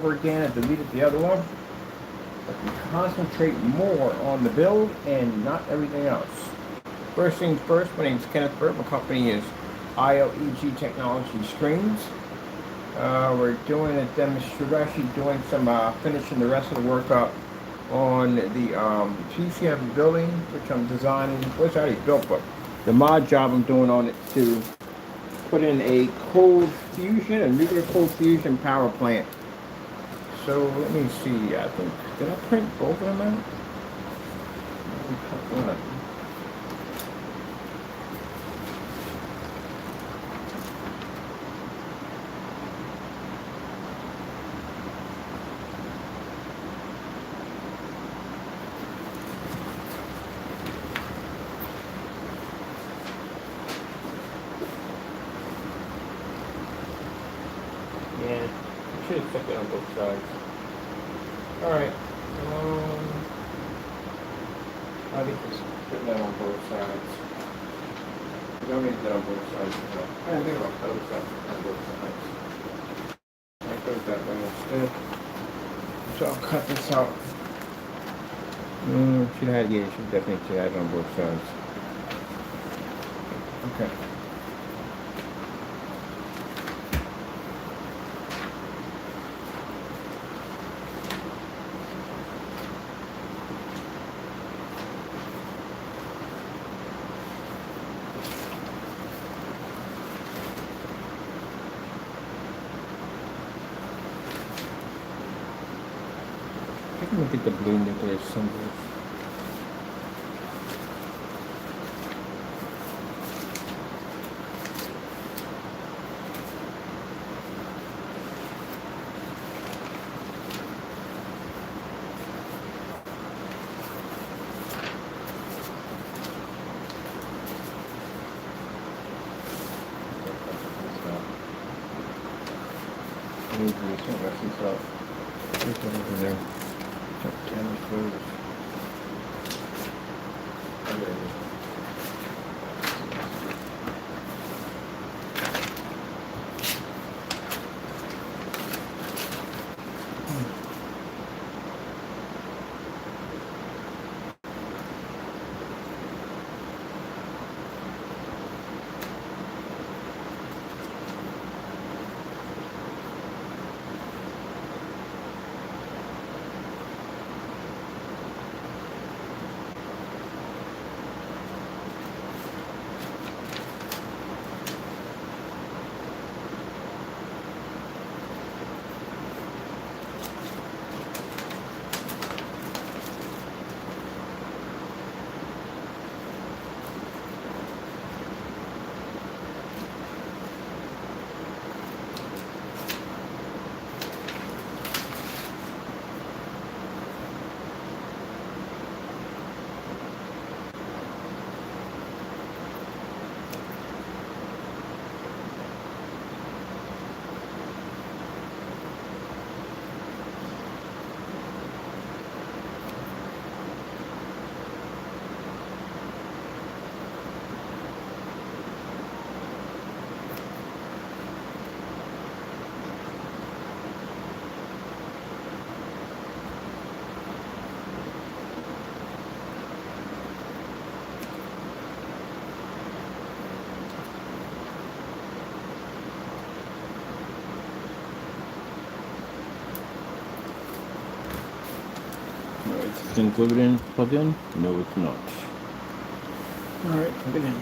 over again and deleted the other one. But we concentrate more on the build and not everything else. First things first, my name is Kenneth Burt. My company is ILEG Technology Screens. We're doing a demonstration. We're actually doing some finishing the rest of the work up on the PC building, which I'm designing. Well, it's already built, but the mod job I'm doing on it to put in a cold fusion, a nuclear cold fusion power plant. So let me see. I think, did I print both of them out? Yeah, I should have checked it on both sides. Alright. I think just put that on both sides. You don't need that on both sides. I didn't think about both sides on both sides. I put that way instead. So I'll cut this out. Should have, yeah, should definitely have it on both sides. Okay. I don't think the blue nuclear symbols. Over there. Camera closed. Is this thing plugged in? No, it's not. Alright, plug it in.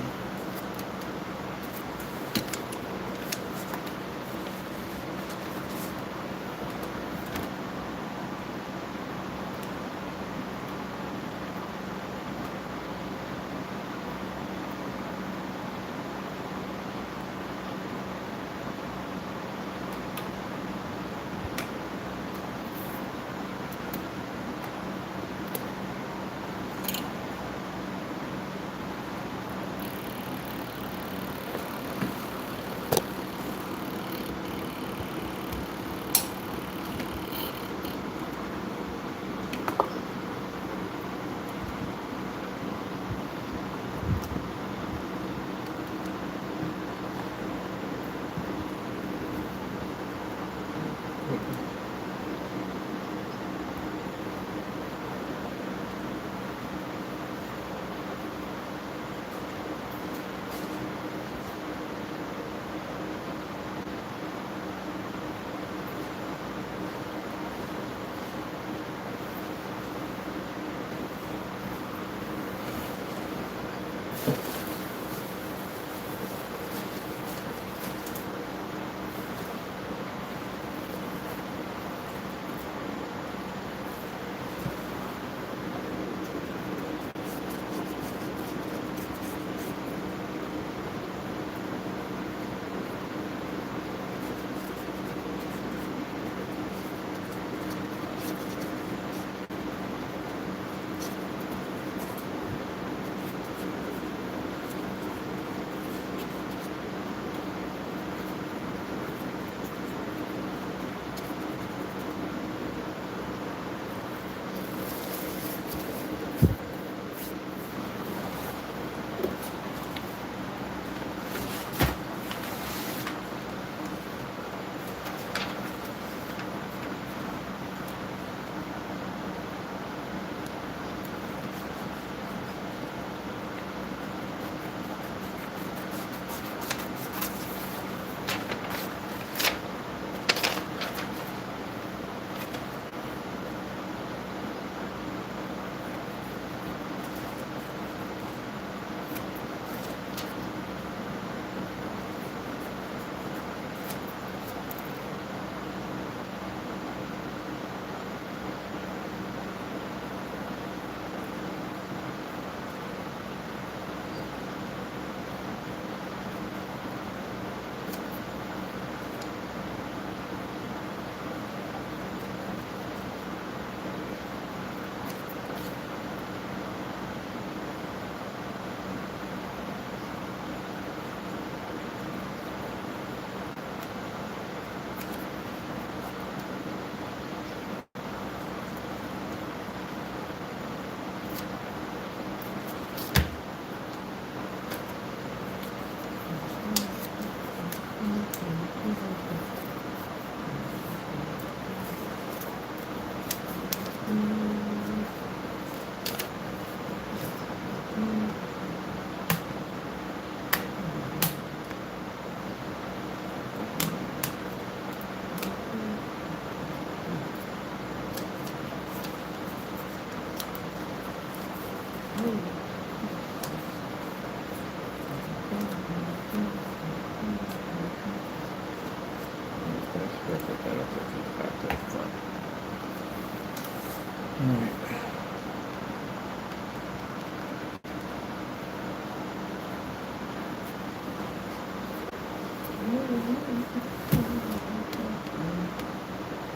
Alright.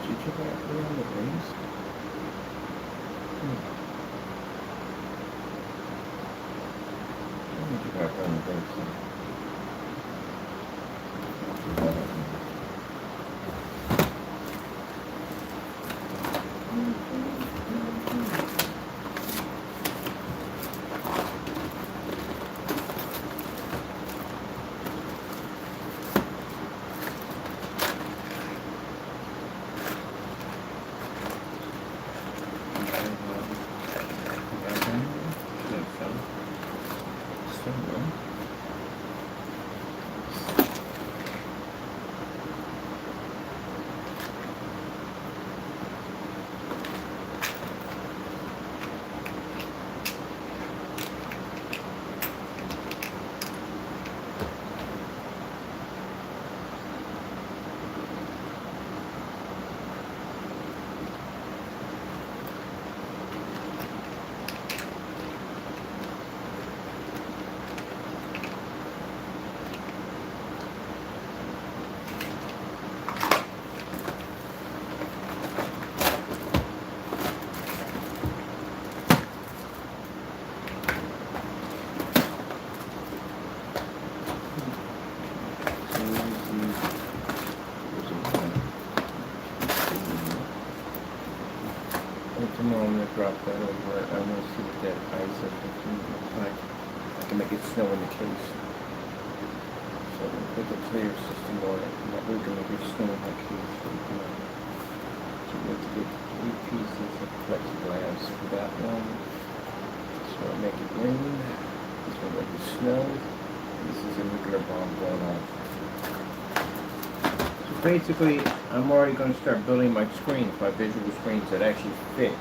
Did you check out around the rings? Let me check out around the rings. Tomorrow I'm going to drop that over. I want to see what that ice looks like. I can make it snow in the case. So I'm going to put the clear system on it. And that we're going to make it snow in my case. So let's get 3 pieces of plexiglass for that one. So I make it rain. This one make it snow. This is a nuclear bomb going off. So basically, I'm already going to start building my screens, my visual screens that actually fit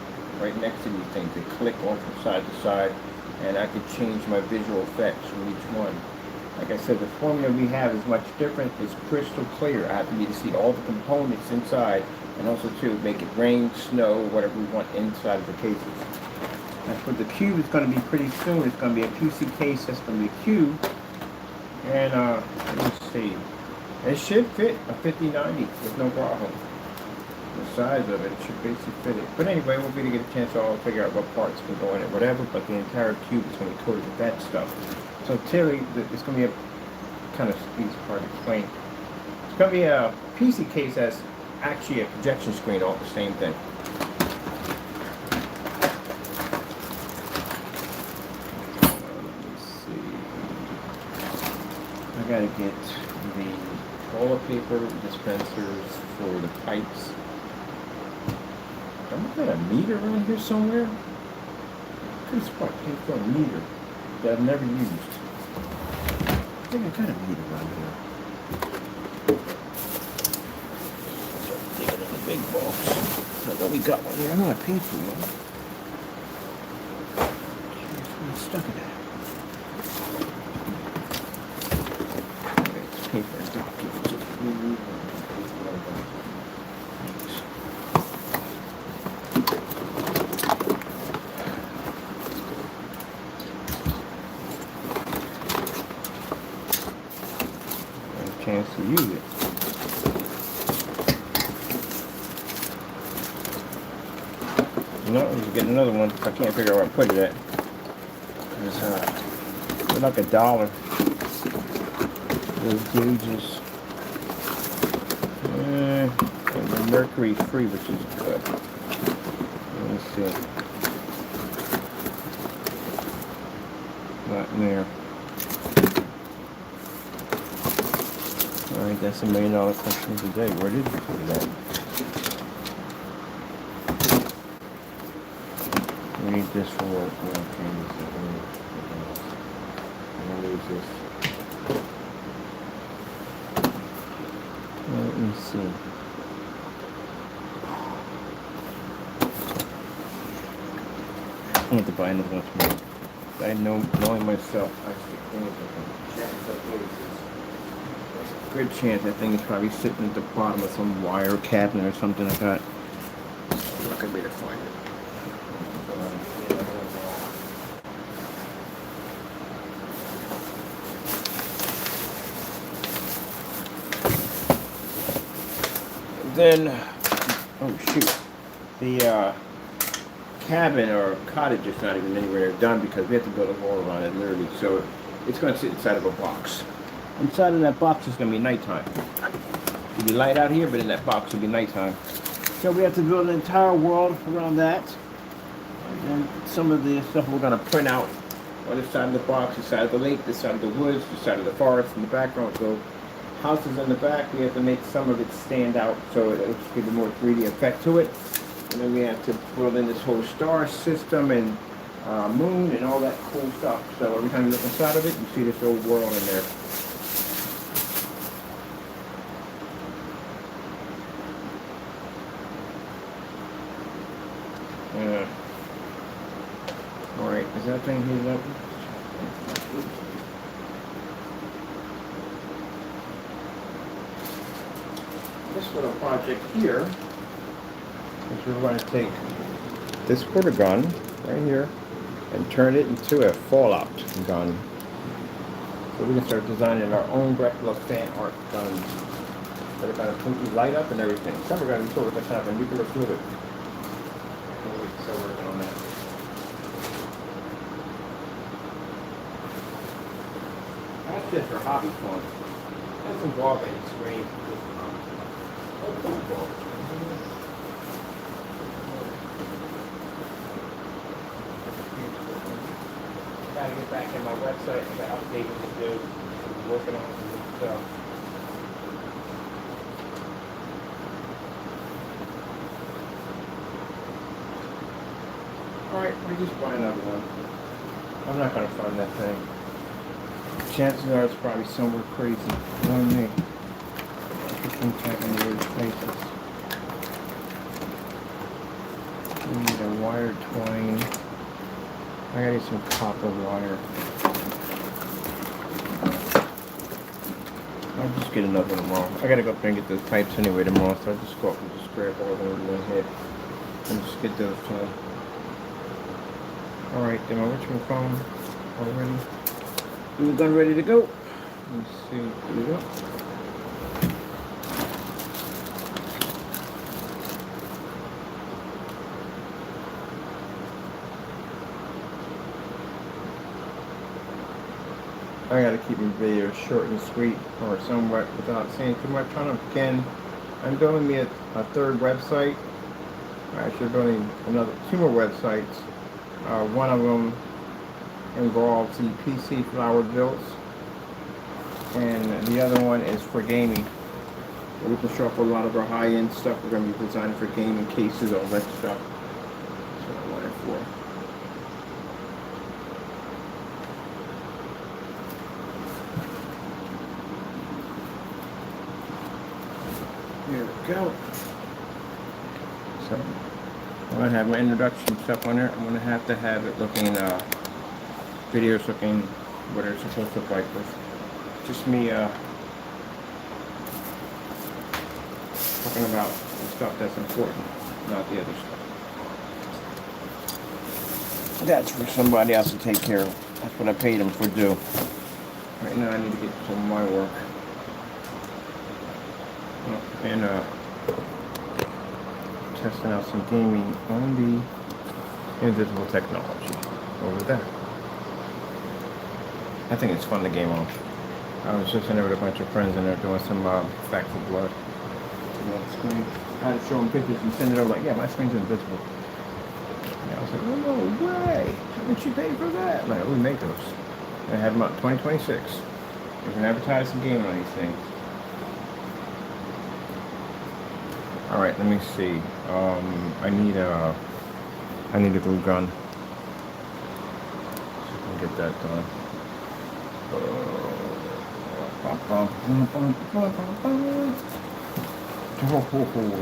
right next to these things. They click on from side to side, and I could change my visual effects from each one. Like I said, the formula we have is much different. It's crystal clear. I have to be to see all the components inside, and also to make it rain, snow, whatever we want inside of the cases. As for the cube, it's going to be pretty soon. It's going to be a PC case that's going to be a cube. And let me see. It should fit a 5090 with no problem. The size of it should basically fit it. But anyway, we'll be to get a chance to all figure out what parts can go in it, whatever, but the entire cube is going to be coated with that stuff. So clearly, it's going to be a kind of easy part to explain. It's going to be a PC case that's actually a projection screen, all the same thing. Let me see. I gotta get the toilet paper dispensers for the pipes. Don't I got a meter around here somewhere? Could have sworn I paid for a meter that I've never used. I think I got a meter around here. Dig it in the big box. I know we got one here. I know I paid for one. Here's where it's stuck in there. It's paper. Chance to use it. You know, you get another one. I can't figure out where I put it at. It's like $1. Those gauges. And the mercury free, which is good. Let me see. Not in there. Alright, that's $1 million question today. Where did you put it at? We need this for work. Okay, I'm gonna lose this. Let me see. I have to buy another one tomorrow. I know, knowing myself, I should clean it. Good chance that thing is probably sitting at the bottom of some wire cabinet or something like that. I'm not gonna be able to find it. then, oh shoot, the cabin or cottage is not even anywhere near done because we have to build a wall around it, literally. So it's going to sit inside of a box. Inside of that box is going to be nighttime. It'll be light out here, but in that box will be nighttime. So we have to build an entire world around that. And some of the stuff we're going to print out on this side of the box, this side of the lake, this side of the woods, this side of the forest in the background. So houses in the back, we have to make some of it stand out so it'll give a more 3D effect to it. And then we have to build in this whole star system and moon and all that cool stuff. So every time you look inside of it, you see this whole world in there. Alright, is that thing heated up? This little project here is we're going to take this quarter gun right here and turn it into a fallout gun. So we can start designing our own Dracula fan art guns that are going to completely light up and everything. Some are going to be sort of kind of a nuclear fluid. So we're working on that. That's just for hobby fun. That's involved in screen. Gotta get back in my website. I got updating to do. I'm working on some new stuff. Alright, we just buy another one. I'm not gonna find that thing. Chances are it's probably somewhere crazy. Knowing me. I'm typing weird places. We need a wire twine. I gotta get some copper wire. I'll just get another one tomorrow. I gotta go up there and get those pipes anyway tomorrow, so I'll just go up and just grab all of them in one hit. And just get those done. Alright, then my whatchamacallit already. We're done, ready to go. Let's see, here we go. I gotta keep my videos short and sweet or somewhat without saying too much on them. Again, I'm building me a third website. Actually building two more websites. One of them involves the PC flower builds, and the other one is for gaming. We can show off a lot of our high-end stuff. We're going to be designing for gaming cases, all that stuff. That's what I want it for. Here we go. So I'm going to have my introduction stuff on there. I'm going to have it looking, videos looking what it's supposed to look like with just me talking about the stuff that's important, not the other stuff. That's for somebody else to take care of. That's what I paid them for do. Right now I need to get some of my work. And testing out some gaming on the invisible technology over there. I think it's fun to game on. I was just in there with a bunch of friends and they're doing some Back 4 Blood. Screen. I had to show them pictures and send it over like, yeah, my screen's invisible. And I was like, oh, no way. How much you pay for that? Like, we make those. And I have them out 2026. We can advertise some gaming on these things. Alright, let me see. I need a glue gun. So I can get that done.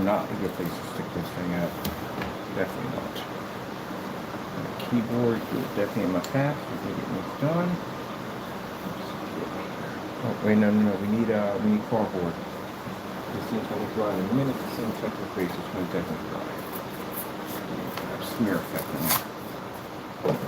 Not a good place to stick this thing out. Definitely not. The keyboard is definitely in my path. We're getting this done. Oh wait, no. We need cardboard. This thing's going to dry in a minute. The same type of face is going to definitely dry. Smear effect on it.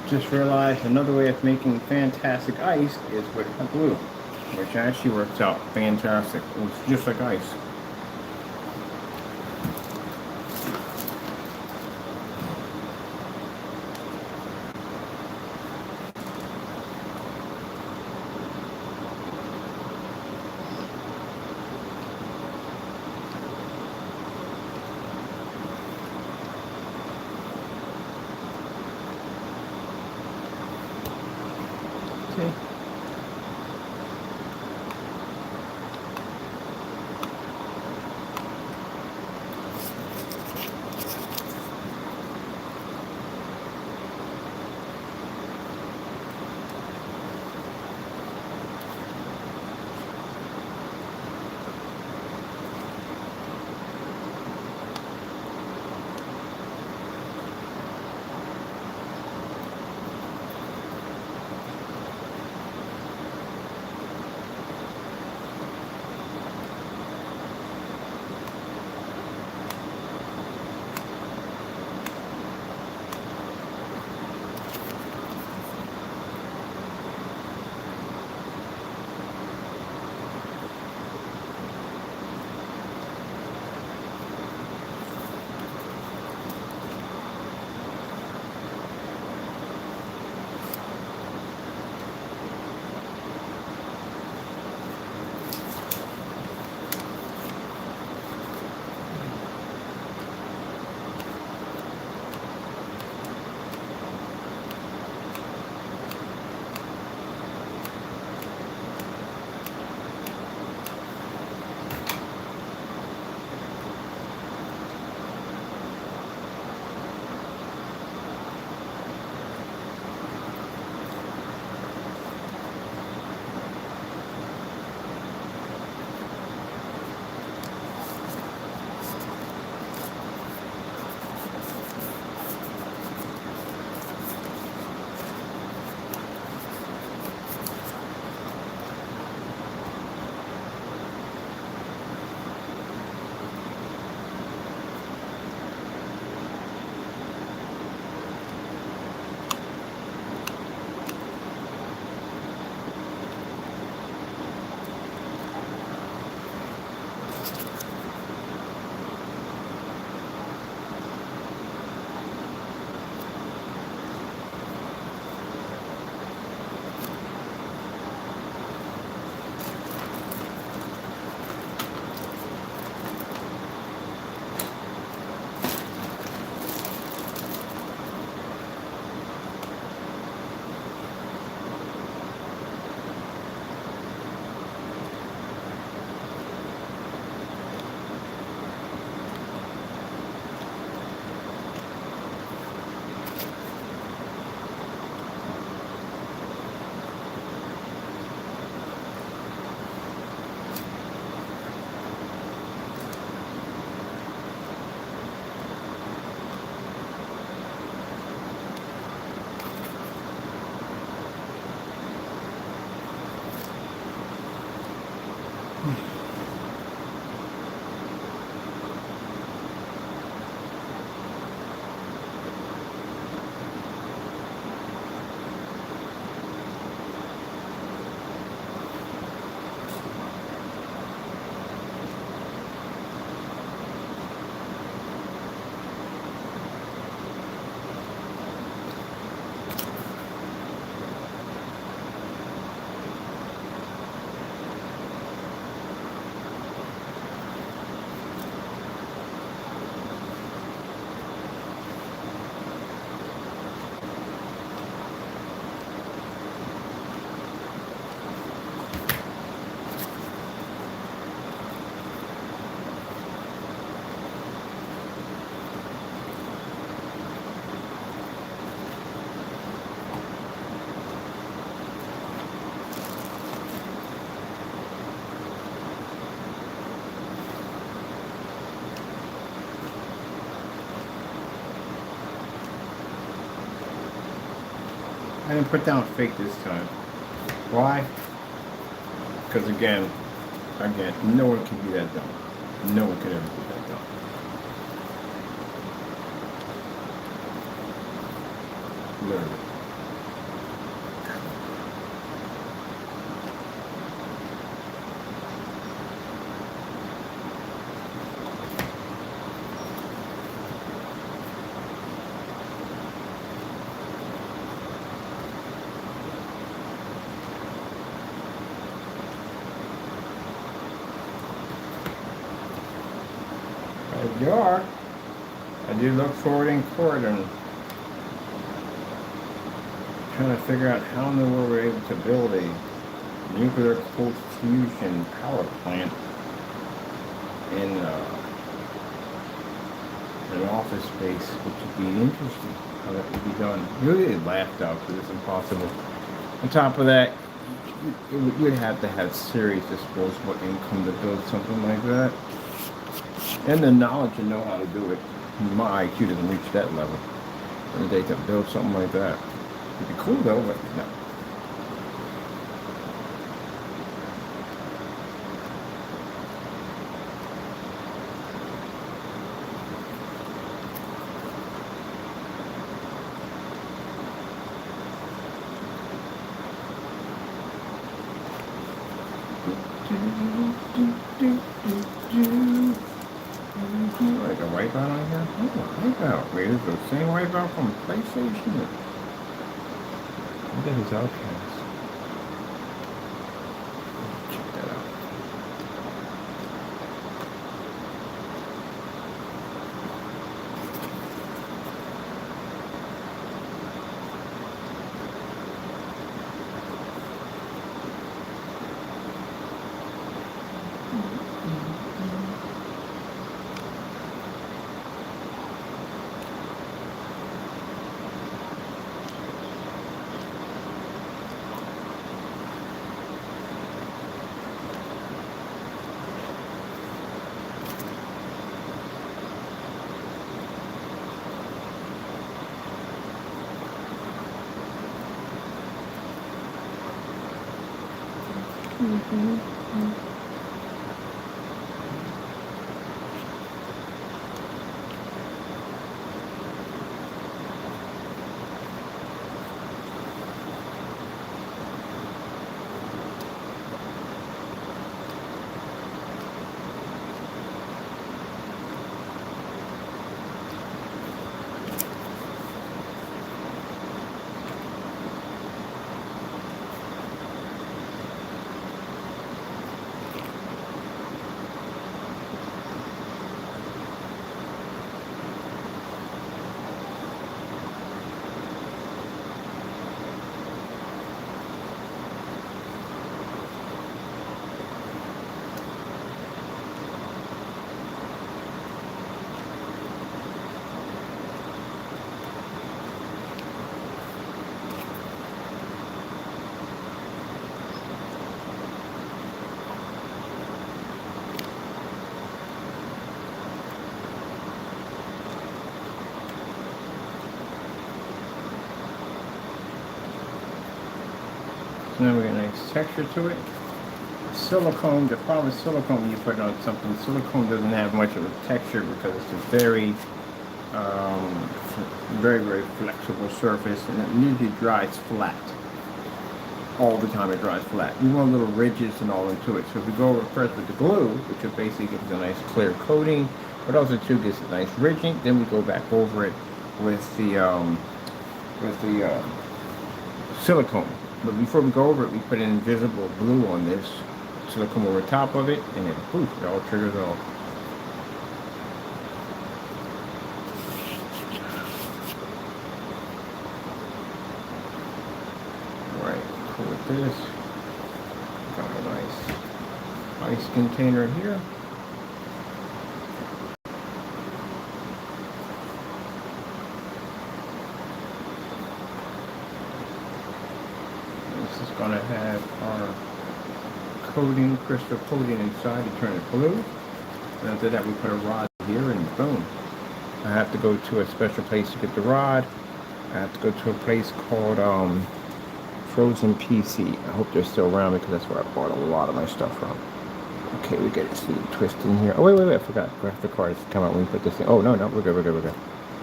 Just realized another way of making fantastic ice is with a glue, which actually works out fantastic. It's just like ice. See? I didn't put down fake this time. Why? Because again, no one can be that dumb. No one could ever do that though. Literally. There you are. I did look forward in court and trying to figure out how in the world we're able to build a nuclear cold fusion power plant in an office space, which would be interesting how that would be done. Really laughed out because it's impossible. On top of that, you'd have to have serious disposable income to build something like that. And the knowledge and know how to do it. My IQ doesn't reach that level. And they can build something like that. It'd be cool though, but no. Like a wipeout on here? Oh, wipeout. Wait, is the same wipeout from PlayStation? What the hell's Outcast? Check that out. So now we got a nice texture to it. Silicone, the problem with silicone when you put it on something, silicone doesn't have much of a texture because it's a very, very flexible surface, and it usually dries flat. All the time it dries flat. We want little ridges and all into it. So if we go over first with the glue, which will basically gives a nice clear coating, but also too gives a nice ridging, then we go back over it with the silicone. But before we go over it, we put an invisible glue on this silicone over top of it, and then poof, it all triggers off. Alright, cool with this. Got a nice ice container here. This is going to have our coating, crystal coating inside to turn it blue. And after that we put a rod here and boom. I have to go to a special place to get the rod. I have to go to a place called Frozen PC. I hope they're still around because that's where I bought a lot of my stuff from. Okay, we get to see the twist in here. Oh, wait, I forgot. Graphic cards come out when we put this in. Oh, no, we're good.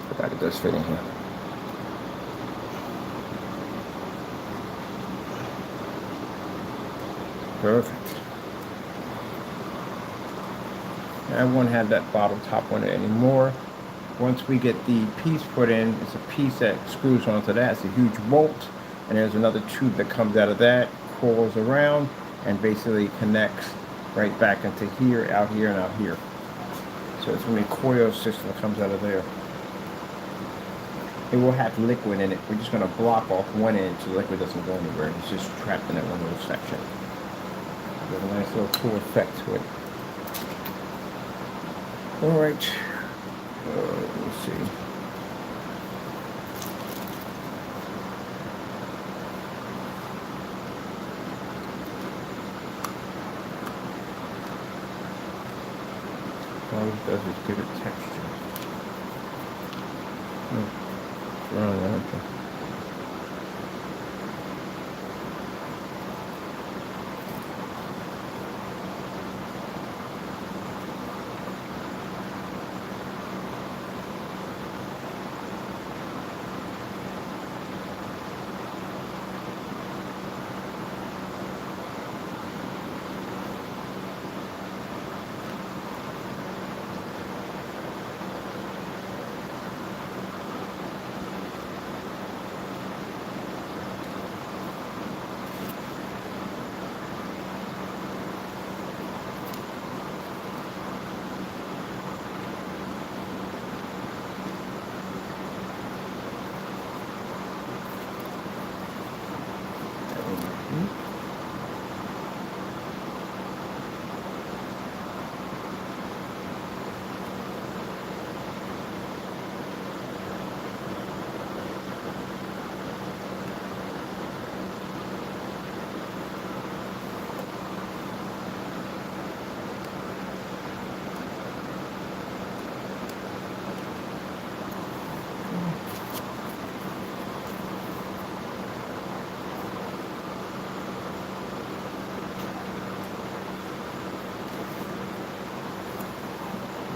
Forgot it does fit in here. Perfect. I won't have that bottom top one anymore. Once we get the piece put in, it's a piece that screws onto that. It's a huge bolt, and there's another tube that comes out of that, coils around, and basically connects right back into here, out here, and out here. So it's going to be a coil system that comes out of there. It will have liquid in it. We're just going to block off one end so the liquid doesn't go anywhere. It's just trapped in that one little section. There's a nice little cool effect to it. Alright. Let me see. All it does is give it texture. Wrong answer.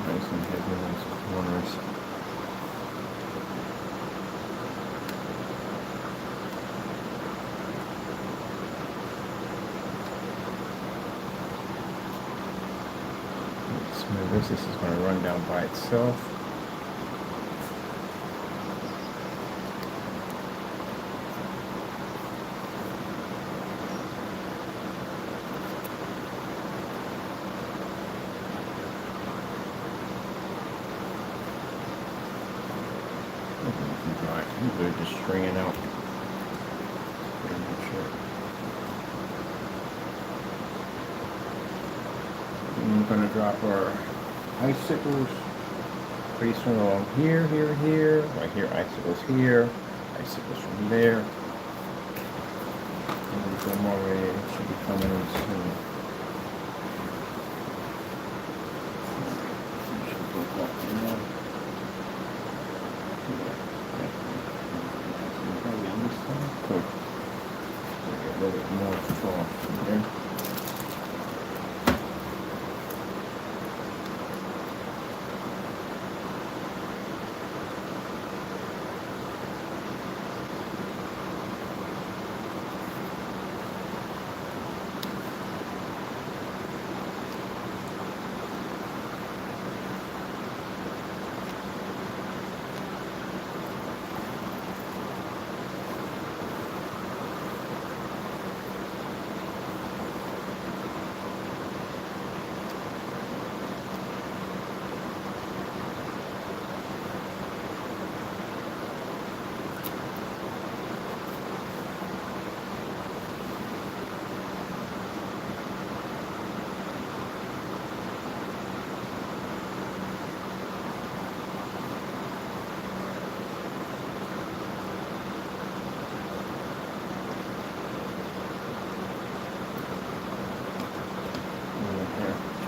Nice and heavy in those corners. Smooth this. This is going to run down by itself. They're just stringing out. Pretty much it. And we're going to drop our icicles pretty soon along here. Right here, icicles here. Icicles from there. And some more way should be coming in soon. Should go up there. Cool. A little bit more soft in there.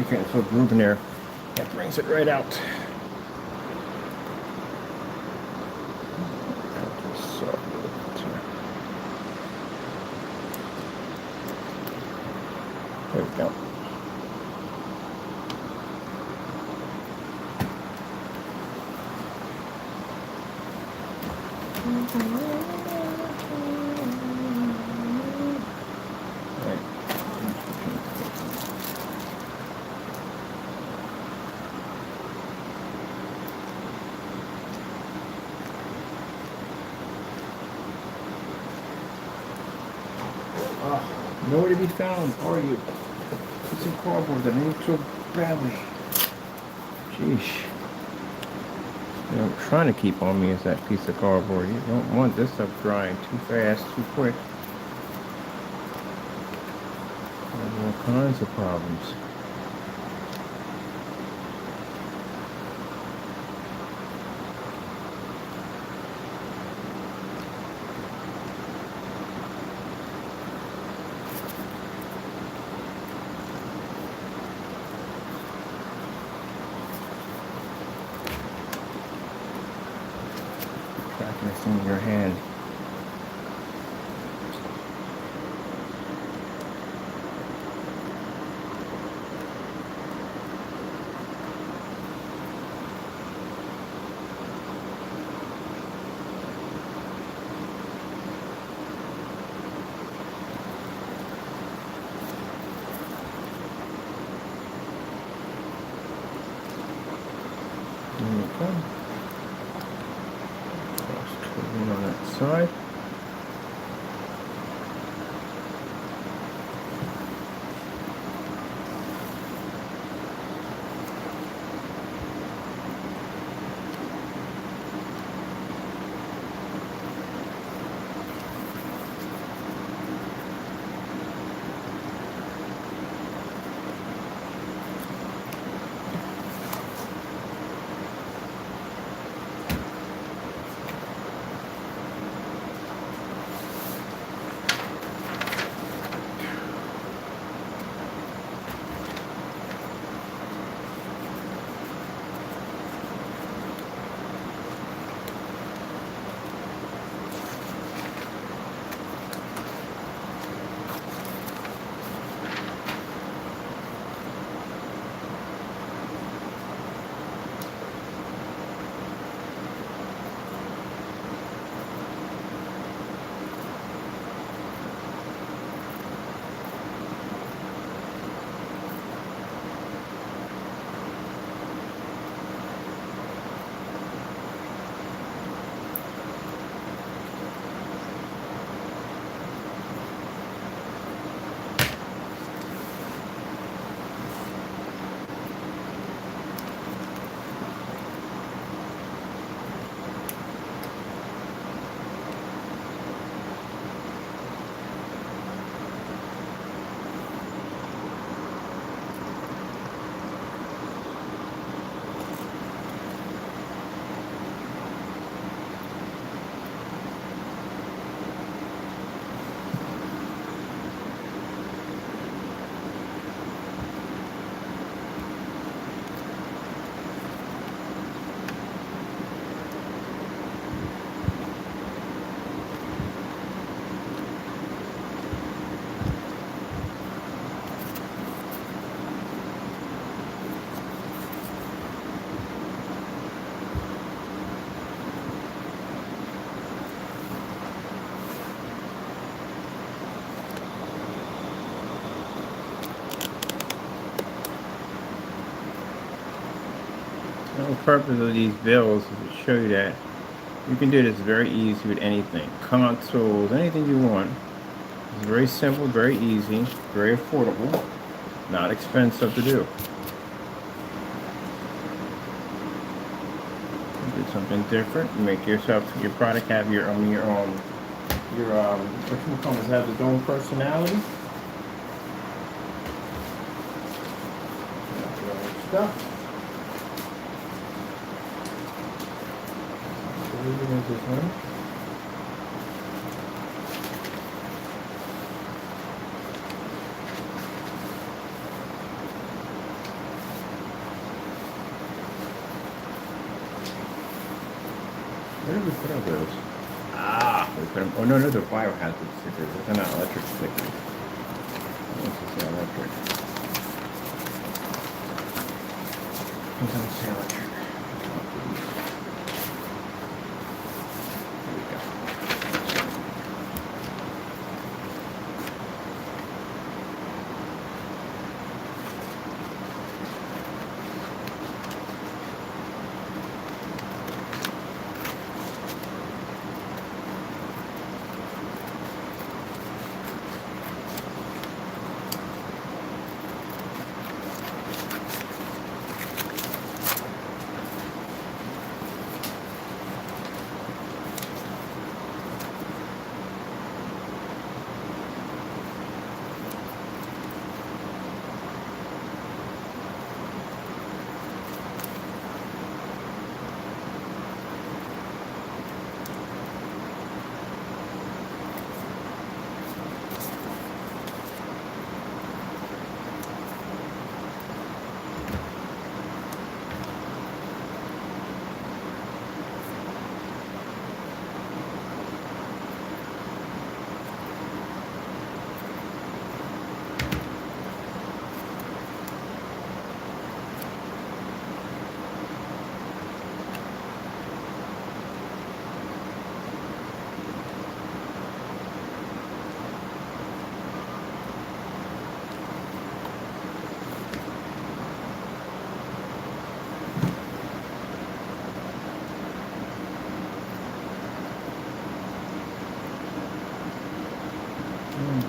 Okay, it's a little groove in there. That brings it right out. There we go. Nowhere to be found, are you? Piece of cardboard that I need so badly. Sheesh. You know, what I'm trying to keep on me is that piece of cardboard. You don't want this stuff drying too fast, too quick. There's all kinds of problems. Tracking this in your hand. There you go. Cross coating on that side. The whole purpose of these bills is to show you that you can do this very easy with anything. Consoles, anything you want. It's very simple, very easy, very affordable, not expensive to do. Do something different. Make your product have your what you call it, have its own personality. Stuff. This one. Where did we put all those? We put them. Oh no, they're biohazard stickers. They're not electric stickers. This is electric. These don't say electric.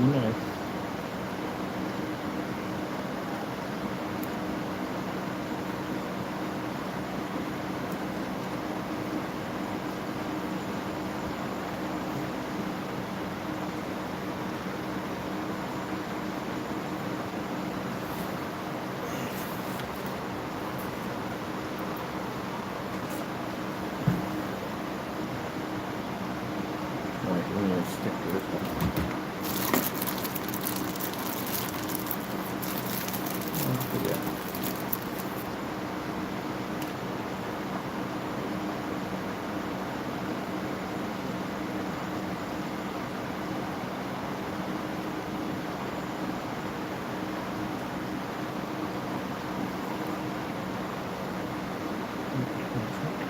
be nice. Alright, we're gonna stick to this one. Yeah.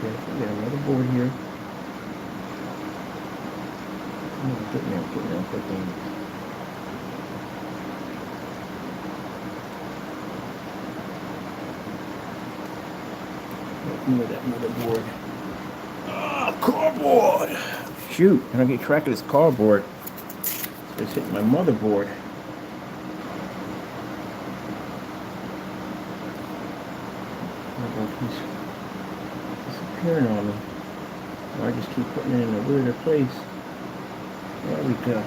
We got another board here. Getting there quickly. Move that motherboard. Ah, cardboard! Shoot, I don't get track of this cardboard. It's hitting my motherboard. He's disappearing on me. So I just keep putting it in a weirder place. There we go.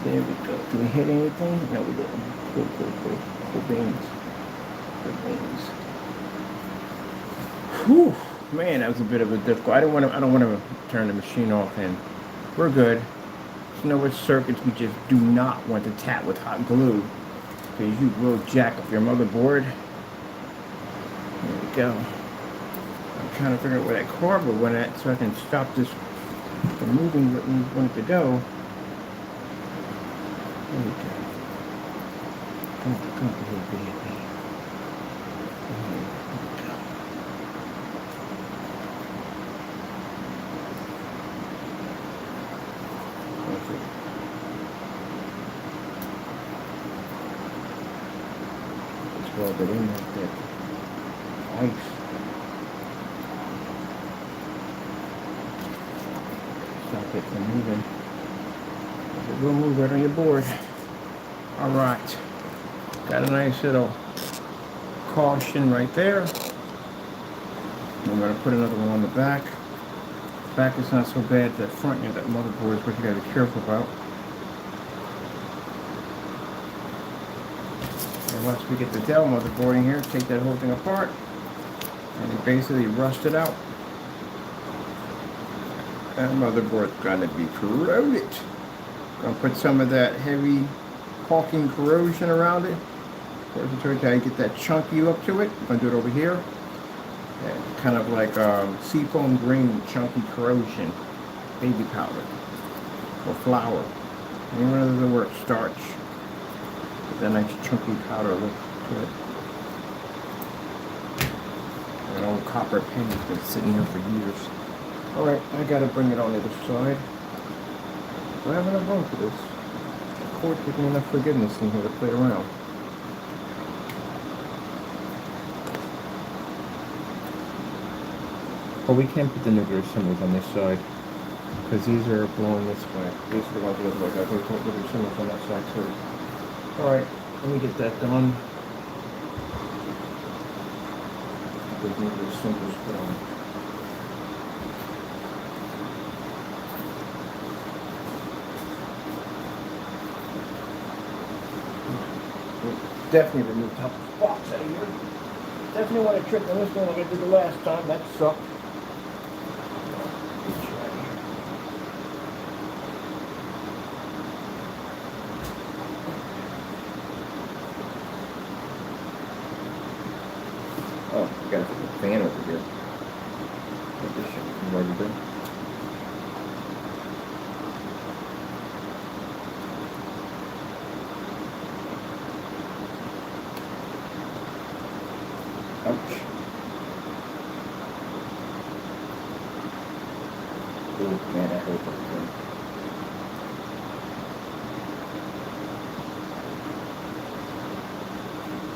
There we go. Did we hit anything? No, we didn't. Cool. Cool beans. Good beans. Whew. Man, that was a bit of a difficult. I don't want to turn the machine off, and we're good. You know which circuits we just do not want to tap with hot glue, because you will jack up your motherboard. There we go. I'm trying to figure out where that cardboard went at so I can stop this from moving where we want it to go. There we go. Come here, baby. There we go. Let's rub it in like that. Ice. Stop it from moving. It will move right on your board. Alright. Got a nice little caution right there. I'm going to put another one on the back. Back is not so bad. The front, that motherboard is what you got to be careful about. And once we get the Dell motherboard in here, take that whole thing apart. And it basically rusted out. That motherboard's gonna be corroded. Gonna put some of that heavy caulking corrosion around it. Of course, it's right there. You get that chunky look to it. I'm gonna do it over here. And kind of like seafoam green chunky corrosion, baby powder or flour. Any one of those will work. Starch. Get that nice chunky powder look to it. An old copper pen has been sitting here for years. Alright, I gotta bring it on the other side. Do I have enough room for this? The cord gives me enough forgiveness in here to play around. Well, we can put the nuclear symbols on this side, because these are blowing this way. These are the ones that look like I put nuclear symbols on that side too. Alright, let me get that done. Those nuclear symbols put on. Definitely remove top of the box out of here. Definitely want to trick on this one like I did the last time. That sucked. Oh, I gotta put the fan over here. Put this shit right there. Ouch. Oh man, that hurt.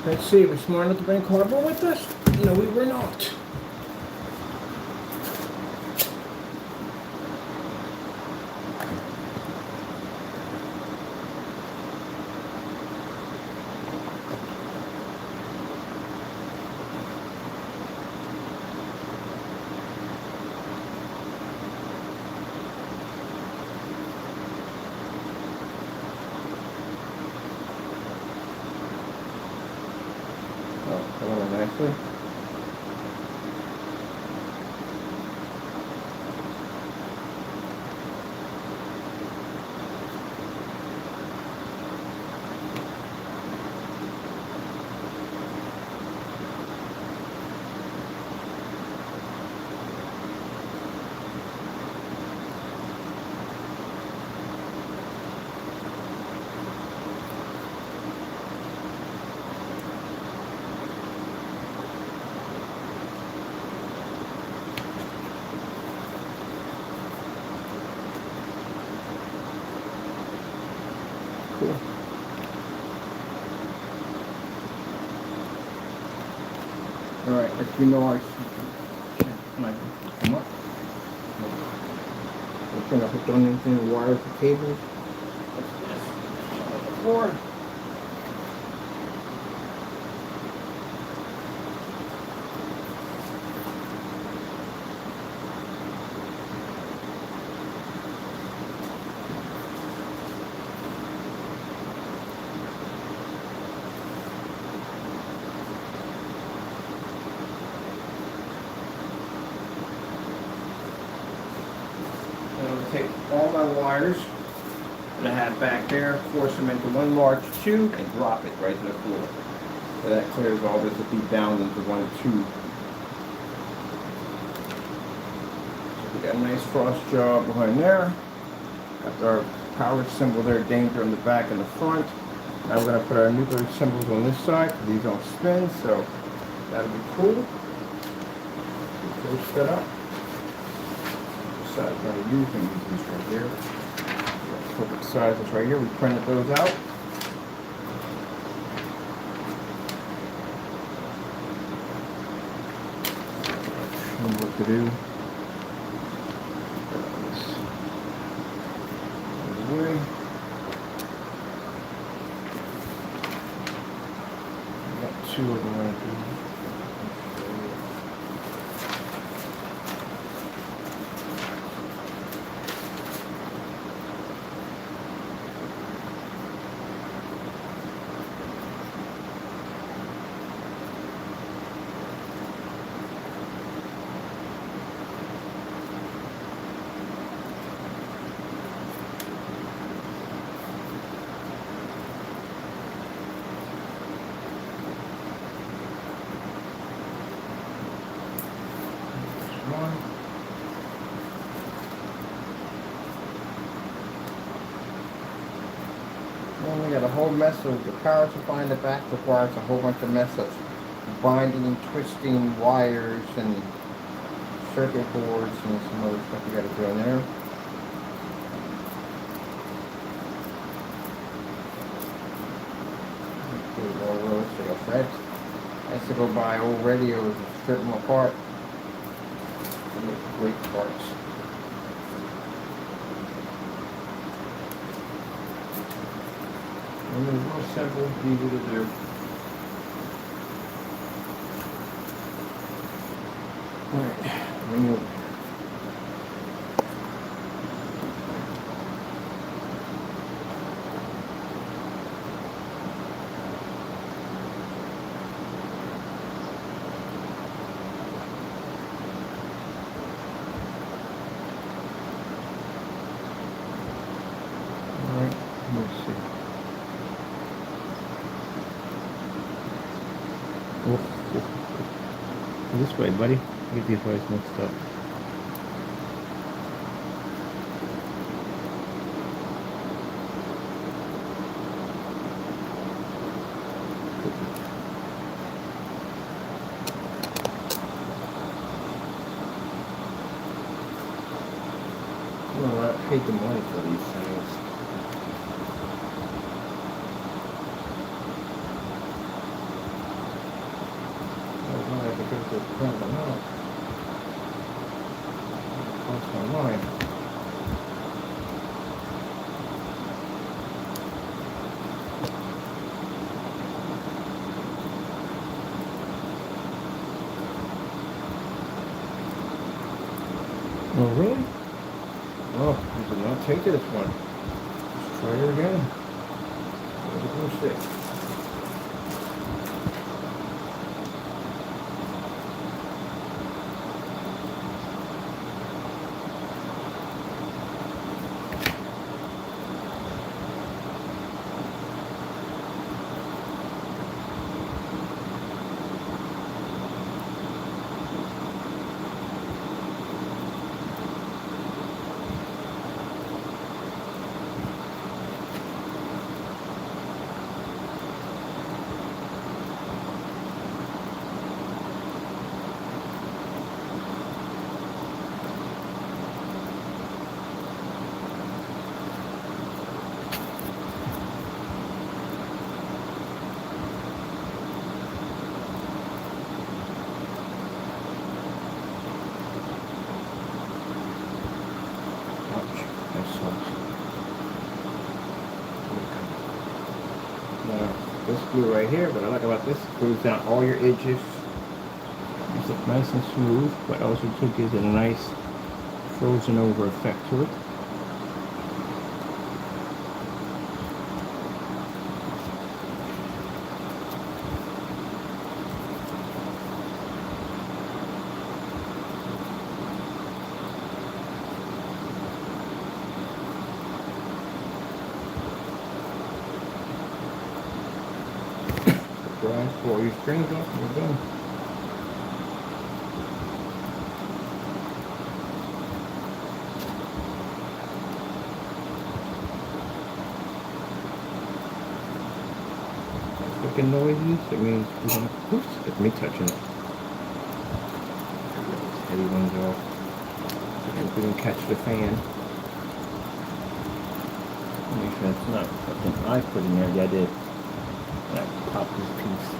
Let's see, we're smart enough to bring cardboard with us? No, we were not. together nicely. Cool. Alright, as we know, I might come up. We're going to hook on anything, wires or cables. That's this. On the floor. I'm going to take all my wires that I have back there, force them into one large tube, and drop it right to the floor. So that clears all this to be bound into one tube. So we got a nice frost job behind there. Got our power symbol there, danger on the back and the front. Now we're going to put our nuclear symbols on this side, because these don't spin, so that'll be cool. Get set up. Size we're going to use, and use these right here. Perfect sizes right here. We printed those out. Show them what to do. Away. Got two of them right here. One. Then we got a whole mess of the power supply in the back requires a whole bunch of mess of binding and twisting wires and circuit boards and some other stuff we got to do in there. That has to go buy old radios and strip them apart. Great parts. And they're real simple, easy to do. Alright, remove. Let's see. This way, buddy. Get these wires mixed up. Well, I paid the money for these things. I have to go to print them out. Cost online. Oh, really? Oh, you did not take this one. Let's try it again. Where's the glue stick? Now, this glue right here, what I like about this, glues down all your edges. Makes it nice and smooth, but also gives it a nice frozen over effect to it. Dry, pull your strings off, and you're done. Looking noises, it means we're gonna, oops, it's me touching it. Heavy ones off. So if we can catch the fan. Make sure it's not something I put in there. Yeah, I did. And I popped this piece.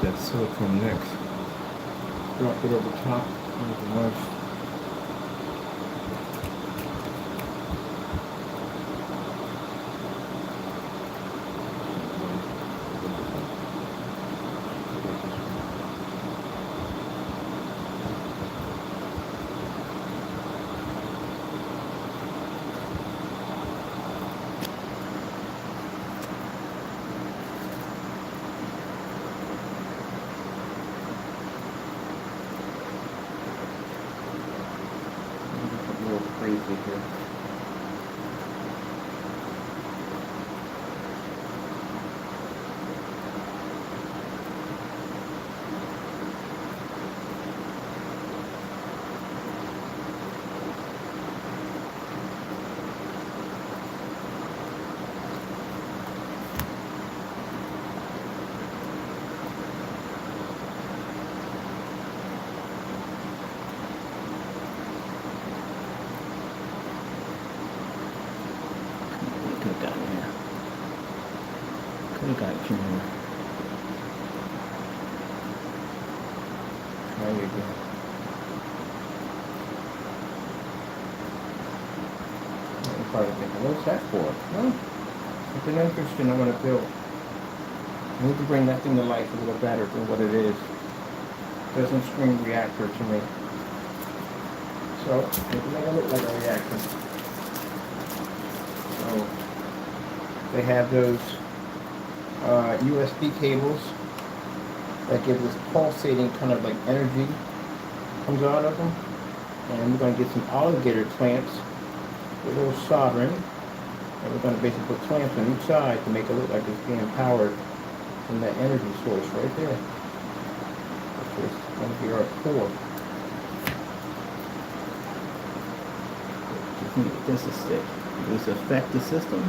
That silicone next. Drop it over top. Nice. Crazy here. Down here. Could have got you more. There you go. You're probably thinking, what's that for? Well, something interesting I want to build. I need to bring that thing to life a little better than what it is. It doesn't scream reactor to me. So, it may look like a reactor. So, they have those USB cables that give this pulsating kind of like energy comes out of them. And we're going to get some alligator clamps with a little soldering. And we're going to basically put clamps on each side to make it look like it's being powered from that energy source right there. Which is going to be our core. This is stick. Does this affect the system?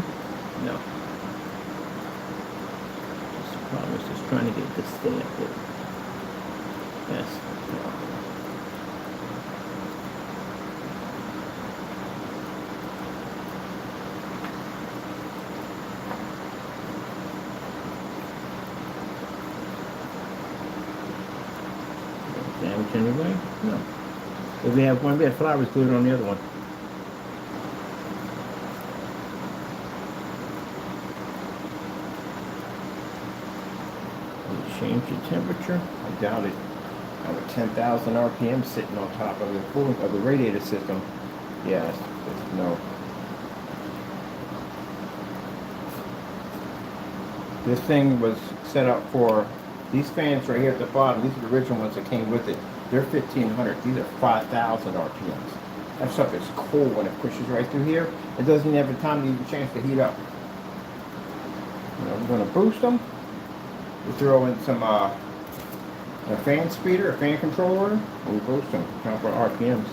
No. The problem is just trying to get this thing up there. Yes. Damage anyway? No. If we have one, we had flowers glued on the other one. Change the temperature? I doubt it. I have a 10,000 RPM sitting on top of the cooling of the radiator system. Yes, no. This thing was set up for these fans right here at the bottom. These are the original ones that came with it. They're 1,500. These are 5,000 RPMs. That stuff is cold when it pushes right through here. It doesn't have time to even chance to heat up. We're going to boost them. We throw in some a fan speeder, a fan controller, and we boost them, count for RPMs.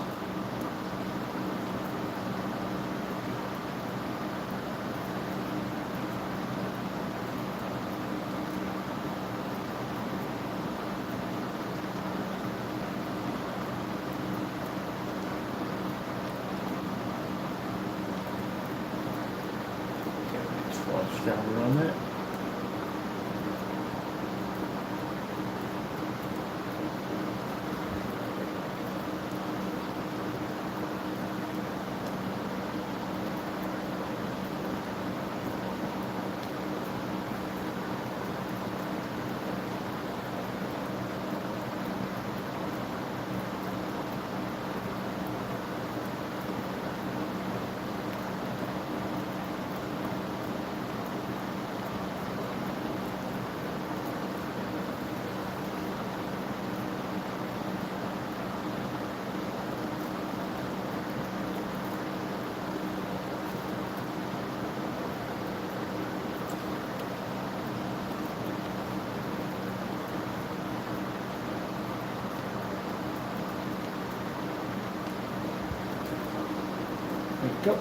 go.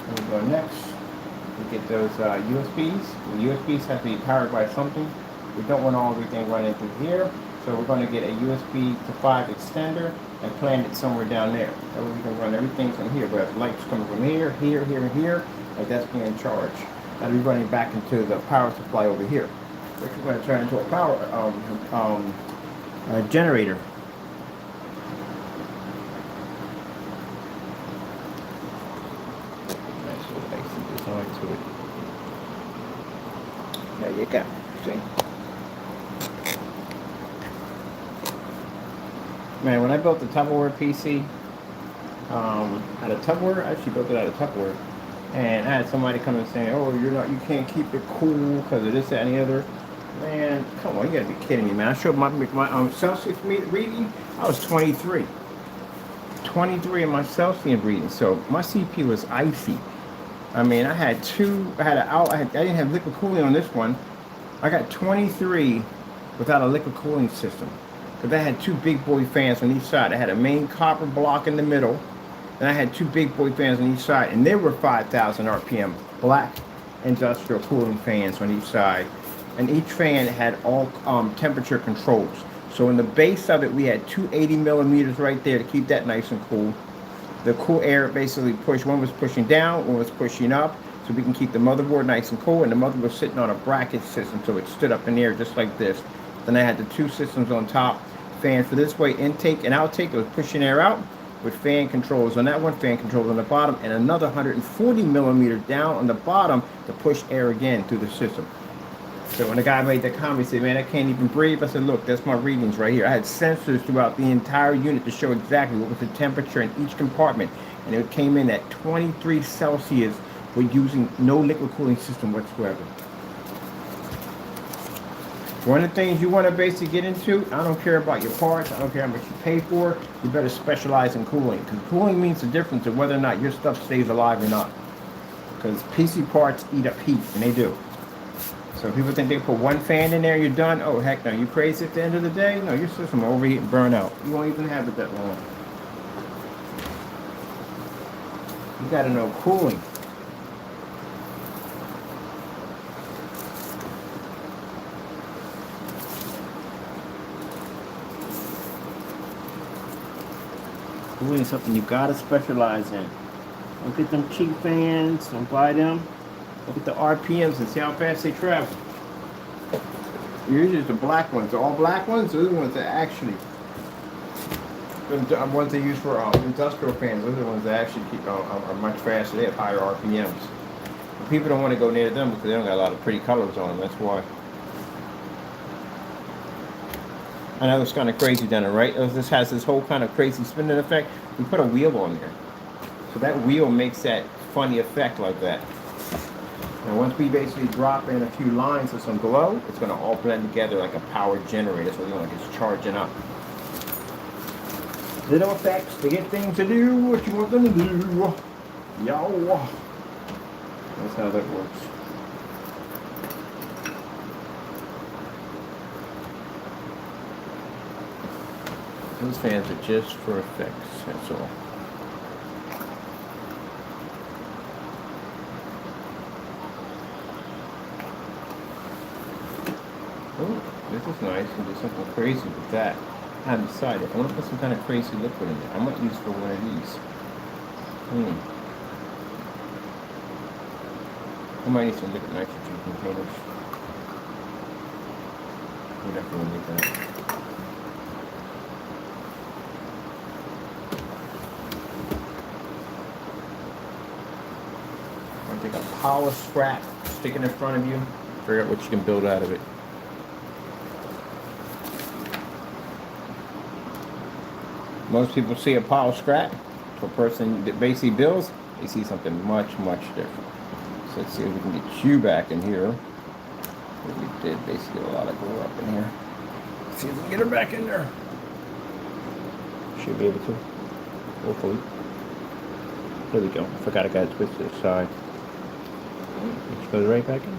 So we go next. We get those USBs. The USBs have to be powered by something. We don't want all everything running through here. So we're going to get a USB to 5 extender and plant it somewhere down there. That way we can run everything from here. We have lights coming from here, here, here, and here, like that's being charged. That'll be running back into the power supply over here, which we're going to turn into a power generator. Nice little nice design to it. There you go. See? Man, when I built the Tupperware PC, out of Tupperware, I actually built it out of Tupperware, and I had somebody come and say, "Oh, you can't keep it cool because of this, that, and the other." Man, come on, you gotta be kidding me, man! I showed my Celsius reading. I was 23 in my Celsius reading, so my CPU was icy. I mean, I didn't have liquid cooling on this one. I got 23 without a liquid cooling system. Because I had two big boy fans on each side. I had a main copper block in the middle, and I had two big boy fans on each side, and they were 5,000 RPM black industrial cooling fans on each side, and each fan had all temperature controls. So in the base of it, we had 280 millimeters right there to keep that nice and cool. The cool air basically pushed. One was pushing down, one was pushing up, so we can keep the motherboard nice and cool. And the motherboard was sitting on a bracket system, so it stood up in the air just like this. Then I had the two systems on top, fan for this way, intake and outtake. It was pushing air out with fan controls on that one, fan controls on the bottom, and another 140 millimeter down on the bottom to push air again through the system. So when the guy made that comment, he said, "Man, I can't even breathe." I said, "Look, that's my readings right here." I had sensors throughout the entire unit to show exactly what was the temperature in each compartment, and it came in at 23 Celsius with using no liquid cooling system whatsoever. One of the things you want to basically get into, I don't care about your parts, I don't care how much you pay for it, you better specialize in cooling. Because cooling means the difference of whether or not your stuff stays alive or not. Because PC parts eat up heat, and they do. So people think they put one fan in there, you're done. Oh, heck no, you crazy at the end of the day? No, your system will overheat and burn out. You won't even have it that long. You got to know cooling. Cooling is something you gotta specialize in. Don't get them cheap fans, don't buy them. Look at the RPMs and see how fast they travel. Usually the black ones, all black ones, those are the ones that actually, the ones they use for industrial fans, those are the ones that actually are much faster, they have higher RPMs. But people don't want to go near them because they don't got a lot of pretty colors on them, that's why. I know it's kind of crazy down there, right? This has this whole kind of crazy spinning effect. We put a wheel on there. So that wheel makes that funny effect like that. And once we basically drop in a few lines of some glow, it's going to all blend together like a power generator. So like it's charging up. Little effects to get things to do what you want them to do. Yo. That's how that works. Those fans are just for effects, that's all. Oh, this is nice. You can do something crazy with that. I haven't decided. I want to put some kind of crazy liquid in it. I might use for one of these. I might need some liquid nitrogen containers. We definitely need that. Take a power scrap, stick it in front of you, figure out what you can build out of it. Most people see a power scrap. For a person that basically builds, they see something much, much different. So let's see if we can get you back in here. We did basically a lot of glue up in here. Let's see if we can get her back in there. Should be able to, hopefully. There we go. I forgot I got to twist to the side. It goes right back in.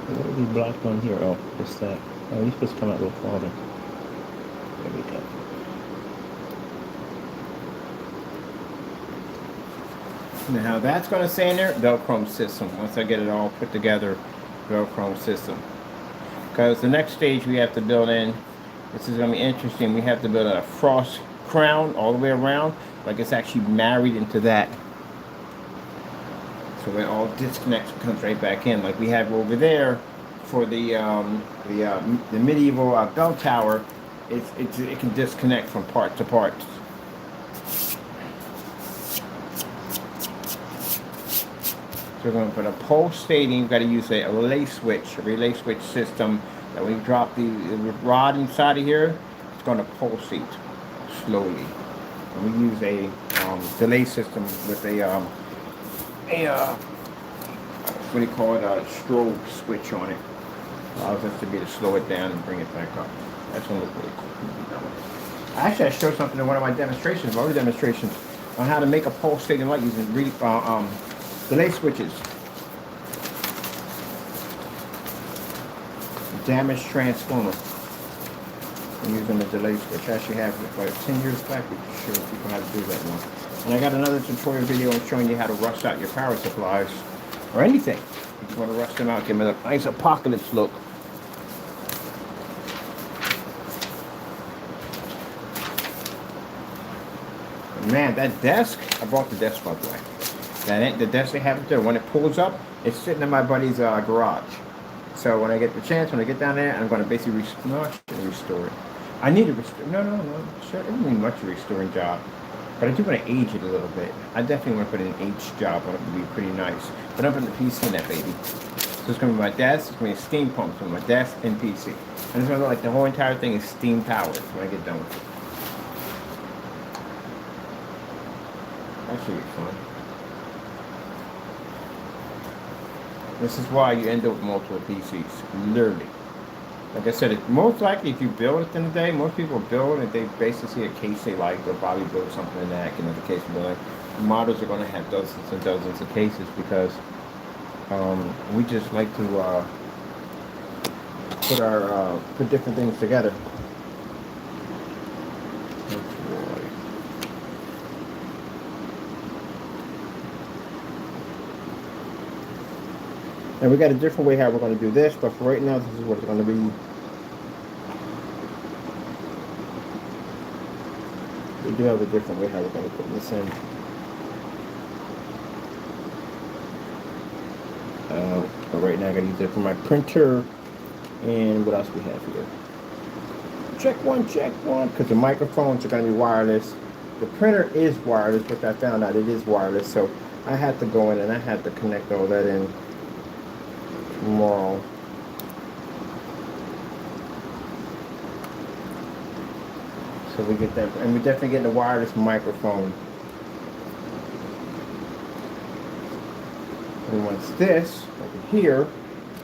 What are we blocked on here? Oh, just that. Oh, you're supposed to come out a little farther. There we go. Now how that's going to stay in there, Velcro system. Once I get it all put together, Velcro system. Because the next stage we have to build in, this is going to be interesting, we have to build a frost crown all the way around, like it's actually married into that. So when it all disconnects, it comes right back in, like we have over there for the medieval bell tower. It can disconnect from part to part. So we're going to put a pole stating. You've got to use a relay switch system. That when you drop the rod inside of here, it's going to pulsate slowly. And we use a delay system with a what do you call it? A strobe switch on it. Allows us to be to slow it down and bring it back up. That's going to look really cool. Actually, I showed something in one of my demonstrations, on how to make a pulsating light using delay switches. Damaged transformer. I'm using the delay switch. I actually have it like 10 years back. We can show people how to do that now. And I got another tutorial video showing you how to rust out your power supplies or anything. If you want to rust them out, give them a nice apocalypse look. Man, that desk, I bought the desk by the way. The desk they have there, when it pulls up, it's sitting in my buddy's garage. So when I get the chance, when I get down there, I'm going to basically restore it. I need to restore. No. Sure, it doesn't need much of a restoring job. But I do want to age it a little bit. I definitely want to put an H job on it to be pretty nice. But I'm putting the PC in that baby. So it's going to be my desk, it's going to be a steam pump. So my desk and PC. And it's going to look like the whole entire thing is steam powered when I get done with it. That should be fun. This is why you end up with multiple PCs, literally. Like I said, most likely if you build at the end of the day, most people build and they basically see a case they like, they'll probably build something in that, another case of building. Models are going to have dozens and dozens of cases because we just like to put different things together. And we got a different way how we're going to do this, but for right now, this is what it's going to be. We do have a different way how we're going to put this in. But right now, I got to use it for my printer. And what else we have here? Check one, because the microphones are going to be wireless. The printer is wireless, which I found out it is wireless. So I had to go in and I had to connect all that in tomorrow. So we get that, and we definitely get the wireless microphone. And once this over here,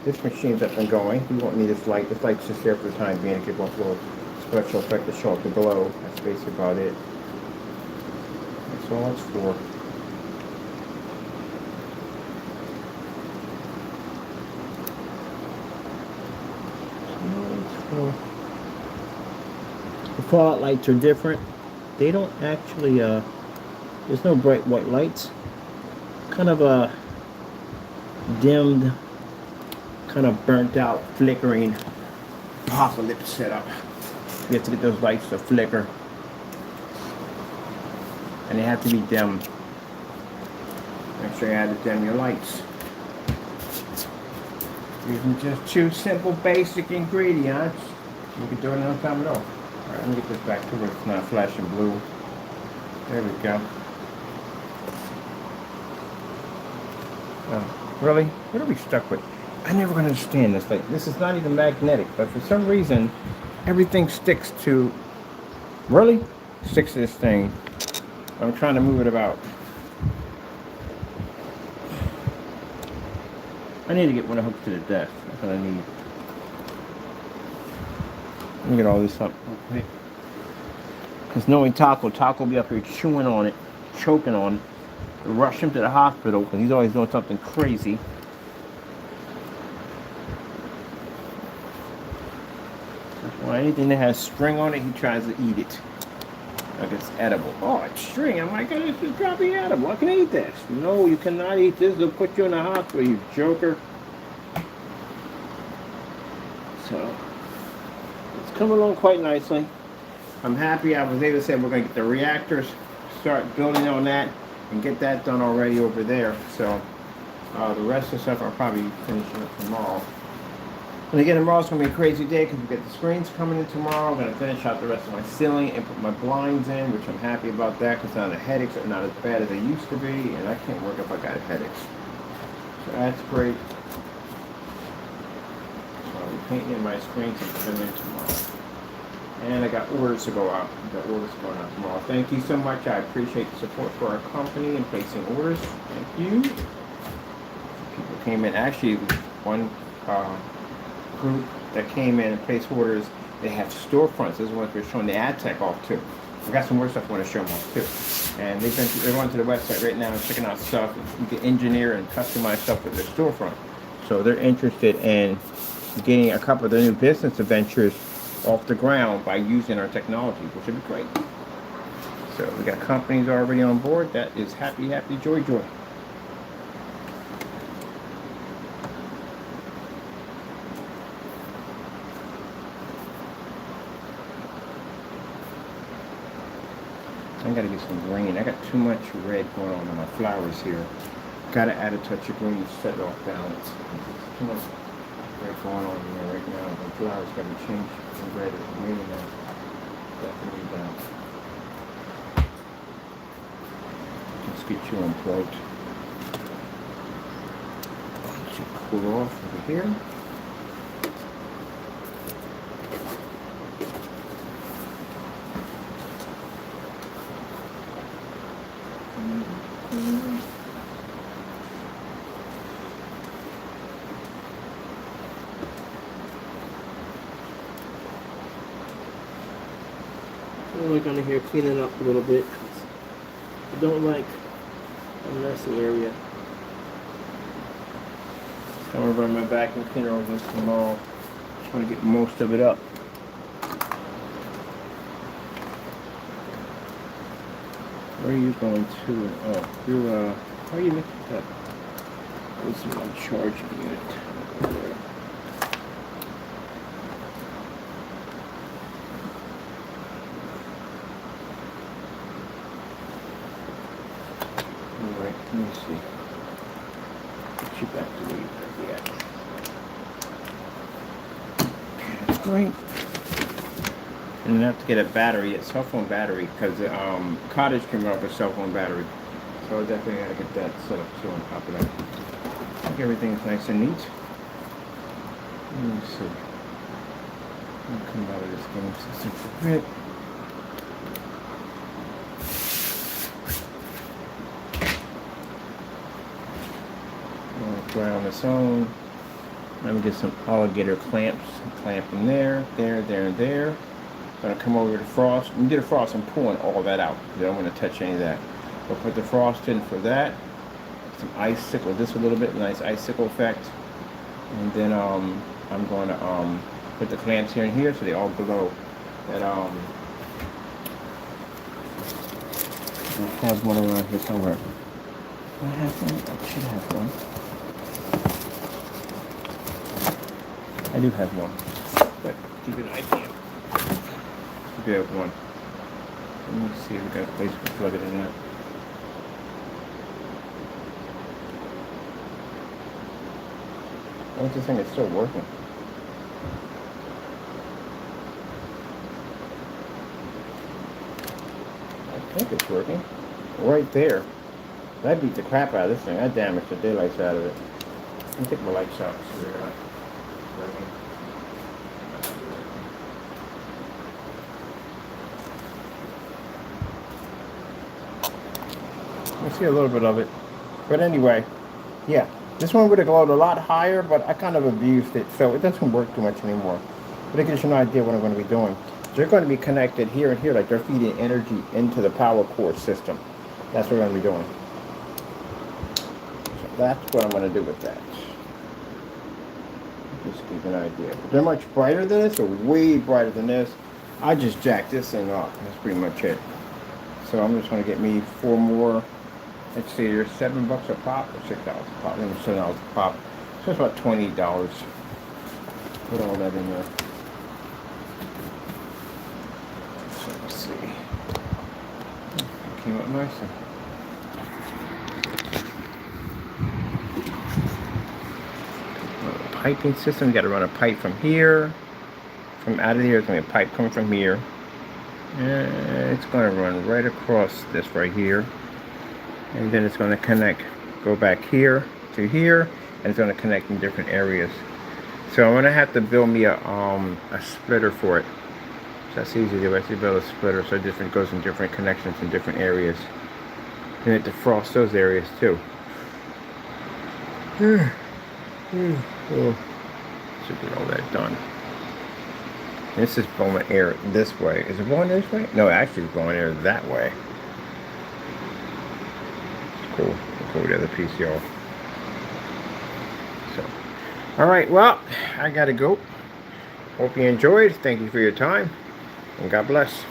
this machine's up and going, we won't need this light. This light's just there for the time being to give off a little special effect to show up the glow. That's basically about it. That's all it's for. The fallout lights are different. They don't actually, there's no bright white lights. Kind of a dimmed, kind of burnt out, flickering apocalypse setup. You have to get those lights to flicker. And they have to be dim. Make sure you add to dim your lights. Using just two simple basic ingredients. You can do it another time at all. Alright, let me get this back to where it's not flashing blue. There we go. Oh, really? What are we stuck with? I never gonna understand this. Like, this is not even magnetic, but for some reason, everything sticks to. Really? Sticks to this thing. I'm trying to move it about. I need to get one that hooks to the desk. That's what I need. Let me get all this up. Because knowing Taco will be up here chewing on it, choking on it. Rush him to the hospital because he's always doing something crazy. Anything that has string on it, he tries to eat it. Like it's edible. Oh, it's string. I'm like, oh, this is probably edible. I can eat this. No, you cannot eat this. They'll put you in the hospital, you joker. So, it's coming along quite nicely. I'm happy I was able to say we're going to get the reactors, start building on that, and get that done already over there. So, the rest of the stuff I'll probably finish up tomorrow. And again, tomorrow's going to be a crazy day because we get the screens coming in tomorrow. I'm going to finish out the rest of my ceiling and put my blinds in, which I'm happy about that because now the headaches are not as bad as they used to be, and I can't work if I got headaches. So that's great. So I'll be painting in my screens and putting them in tomorrow. And I got orders to go out. I got orders going out tomorrow. Thank you so much. I appreciate the support for our company and placing orders. Thank you. People came in. Actually, one group that came in and placed orders, they have storefronts. This is what we're showing the ad tech off too. I got some more stuff I want to show them off too. And they're going to the website right now and checking out stuff. You can engineer and customize stuff with their storefront. So they're interested in getting a couple of their new business ventures off the ground by using our technology, which would be great. So we got companies already on board. That is happy, happy, joy, joy. I gotta get some green. I got too much red going on my flowers here. Gotta add a touch of green to set it off balance. There's too much red going on here right now. The flowers gotta change from red to green now. Definitely down. Let's get you unplugged. Let you cool off over here. We're going to here cleaning up a little bit. I don't like a messy area. I'm going to run my vacuum cleaner over this tomorrow. Just want to get most of it up. Where are you going to? Oh, you're, how are you making that? This is my charging unit. There. Alright, let me see. Get you back to where you're at. Okay, that's great. And I have to get a battery, a cell phone battery, because Cottage came up with a cell phone battery. So I definitely got to get that set up too on top of that. I think everything's nice and neat. Let me see. I'll come out of this game system for a bit. Dry on its own. Let me get some alligator clamps. Clamp them there, there, there, and there. Gonna come over to frost. When you get a frost, I'm pulling all that out because I don't want to touch any of that. We'll put the frost in for that. Some icicle, this a little bit, nice icicle effect. And then I'm going to put the clamps here and here so they all below that I have one around here somewhere. Do I have one? I should have one. I do have one, but keep an idea. We do have one. Let me see if we got a place to plug it in at. I don't think it's still working. I think it's working. Right there. That beat the crap out of this thing. I damaged the daylights out of it. Let me take my lights out. So they're not working. I see a little bit of it. But anyway, yeah. This one would have glowed a lot higher, but I kind of abused it, so it doesn't work too much anymore. But it gives you an idea what I'm going to be doing. They're going to be connected here and here, like they're feeding energy into the power core system. That's what we're going to be doing. So that's what I'm going to do with that. Just to give you an idea. But they're much brighter than this, or way brighter than this. I just jacked this thing up. That's pretty much it. So I'm just going to get me 4 more. Let's see, they're $7 a pop or $6 a pop. Then $7 a pop. So it's about $20. Put all that in there. So let's see. It came up nicely. Piping system. You got to run a pipe from here. From out of here, there's going to be a pipe coming from here. And it's going to run right across this right here. And then it's going to connect, go back here to here, and it's going to connect in different areas. So I'm going to have to build me a splitter for it. So that's easy to do. I have to build a splitter so it goes in different connections in different areas. And it defrosts those areas too. Should get all that done. This is blowing air this way. Is it blowing this way? No, actually it's blowing air that way. Cool. We'll pull the other piece off. So, alright, well, I gotta go. Hope you enjoyed. Thank you for your time. And God bless.